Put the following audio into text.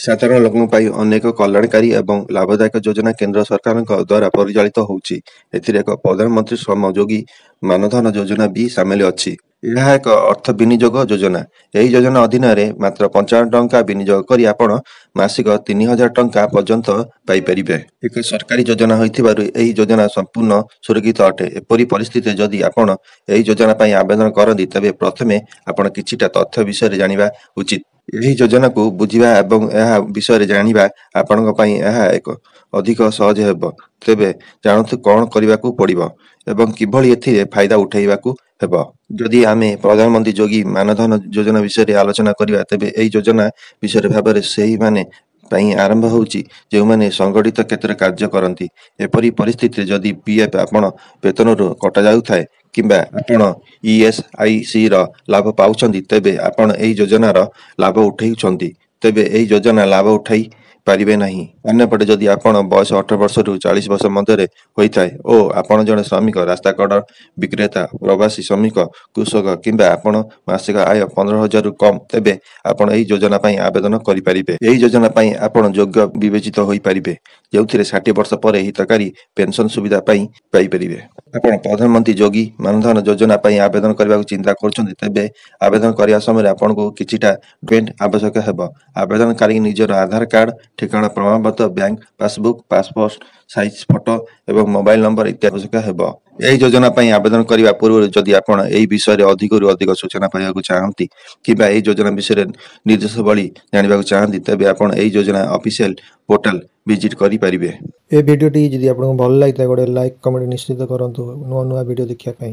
ସାଧାରଣ ଲୋକଙ୍କ ପାଇଁ ଅନେକ କଲ୍ୟାଣକାରୀ ଏବଂ ଲାଭଦାୟକ ଯୋଜନା କେନ୍ଦ୍ର ସରକାରଙ୍କ ଦ୍ୱାରା ପରିଚାଳିତ ହେଉଛି। ଏଥିରେ ଏକ ପ୍ରଧାନମନ୍ତ୍ରୀ ଶ୍ରମ ଯୋଗୀ ମାନଧନ ଯୋଜନା ବି ସାମିଲ ଅଛି। ଏହା ଏକ ଅର୍ଥ ବିନିଯୋଗ ଯୋଜନା। ଏହି ଯୋଜନା ଅଧୀନରେ ମାତ୍ର 55 ଟଙ୍କା ବିନିଯୋଗ କରି ଆପଣ ମାସିକ 3000 ଟଙ୍କା ପର୍ଯ୍ୟନ୍ତ ପାଇପାରିବେ। ଏକ ସରକାରୀ ଯୋଜନା ହୋଇଥିବାରୁ ଏହି ଯୋଜନା ସମ୍ପୂର୍ଣ୍ଣ ସୁରକ୍ଷିତ ଅଟେ। ଏପରି ପରିସ୍ଥିତିରେ ଯଦି ଆପଣ ଏହି ଯୋଜନା ପାଇଁ ଆବେଦନ କରନ୍ତି, ତେବେ ପ୍ରଥମେ ଆପଣ କିଛିଟା ତଥ୍ୟ ବିଷୟରେ ଜାଣିବା ଉଚିତ। ଏହି ଯୋଜନାକୁ ବୁଝିବା ଏବଂ ଏହା ବିଷୟରେ ଜାଣିବା ଆପଣଙ୍କ ପାଇଁ ଏହା ଅଧିକ ସହଜ ହେବ। ତେବେ ଜାଣନ୍ତୁ କ'ଣ କରିବାକୁ ପଡ଼ିବ ଏବଂ କିଭଳି ଏଥିରେ ଫାଇଦା ଉଠାଇବାକୁ ହେବ। ଯଦି ଆମେ ପ୍ରଧାନମନ୍ତ୍ରୀ ଯୋଗୀ ମାନଧନ ଯୋଜନା ବିଷୟରେ ଆଲୋଚନା କରିବା, ତେବେ ଏହି ଯୋଜନା ବିଷୟରେ ଭାବରେ ସେହିମାନେ ପାଇଁ ଆରମ୍ଭ ହେଉଛି ଯେଉଁମାନେ ସଂଗଠିତ କ୍ଷେତ୍ରରେ କାର୍ଯ୍ୟ କରନ୍ତି। ଏପରି ପରିସ୍ଥିତିରେ ଯଦି ପିଏଫ୍ ଆପଣ ବେତନରୁ କଟାଯାଉଥାଏ କିମ୍ବା ଆପଣ ESICର ଲାଭ ପାଉଛନ୍ତି, ତେବେ ଆପଣ ଏହି ଯୋଜନାର ଲାଭ ଉଠାଉଛନ୍ତି, ତେବେ ଏହି ଯୋଜନା ଲାଭ ଉଠାଇ ପାରିବେ ନାହିଁ। ଅନ୍ୟପଟେ ଯଦି ଆପଣ ବୟସ 18 ବର୍ଷରୁ 40 ବର୍ଷ ମଧ୍ୟରେ ହୋଇଥାଏ ଓ ଆପଣ ଜଣେ ଶ୍ରମିକ, ରାସ୍ତାକଡ଼ ବିକ୍ରେତା, ପ୍ରବାସୀ ଶ୍ରମିକ, କୃଷକ କିମ୍ବା ଆପଣ ମାସିକ ଆୟ 15,000ରୁ କମ୍, ତେବେ ଆପଣ ଏହି ଯୋଜନା ପାଇଁ ଆବେଦନ କରିପାରିବେ। ଏହି ଯୋଜନା ପାଇଁ ଆପଣ ଯୋଗ୍ୟ ବିବେଚିତ ହୋଇପାରିବେ, ଯେଉଁଥିରେ 60 ବର୍ଷ ପରେ ହିତକାରୀ ପେନ୍ସନ୍ ସୁବିଧା ପାଇପାରିବେ। ଆପଣ ପ୍ରଧାନମନ୍ତ୍ରୀ ଯୋଗୀ ମାନଧନ ଯୋଜନା ପାଇଁ ଆବେଦନ କରିବାକୁ ଚିନ୍ତା କରୁଛନ୍ତି, ତେବେ ଆବେଦନ କରିବା ସମୟରେ ଆପଣଙ୍କୁ କିଛିଟା ଡକ୍ୟୁମେଣ୍ଟ ଆବଶ୍ୟକ ହେବ। ଆବେଦନକାରୀ ନିଜର ଆଧାର କାର୍ଡ, ଠିକଣା ପ୍ରମାଣପତ୍ର, bank passbook, passport size photo ଏବଂ ମୋବାଇଲ ନମ୍ବର ଇତ୍ୟାଦି ଆବଶ୍ୟକ ହେବ। ଏହି ଯୋଜନା ପାଇଁ ଆବେଦନ କରିବା ପୂର୍ବରୁ ଯଦି ଆପଣ ଏହି ବିଷୟରେ ଅଧିକରୁ ଅଧିକ ସୂଚନା ପାଇବାକୁ ଚାହାନ୍ତି କିମ୍ବା ଏହି ଯୋଜନା ବିଷୟରେ ନିର୍ଦ୍ଦେଶାବଳୀ ଜାଣିବାକୁ ଚାହାନ୍ତି, ତେବେ ଆପଣ ଏହି ଯୋଜନା ଅଫିସିଆଲ ପୋର୍ଟାଲ ଭିଜିଟ୍ କରିପାରିବେ। ଏ ଭିଡ଼ିଓଟି ଯଦି ଆପଣଙ୍କୁ ଭଲ ଲାଗିଥାଏ ଗୋଟେ ଲାଇକ୍ କମେଣ୍ଟ ନିଶ୍ଚିତ କରନ୍ତୁ ନୂଆ ନୂଆ ଭିଡ଼ିଓ ଦେଖିବା ପାଇଁ।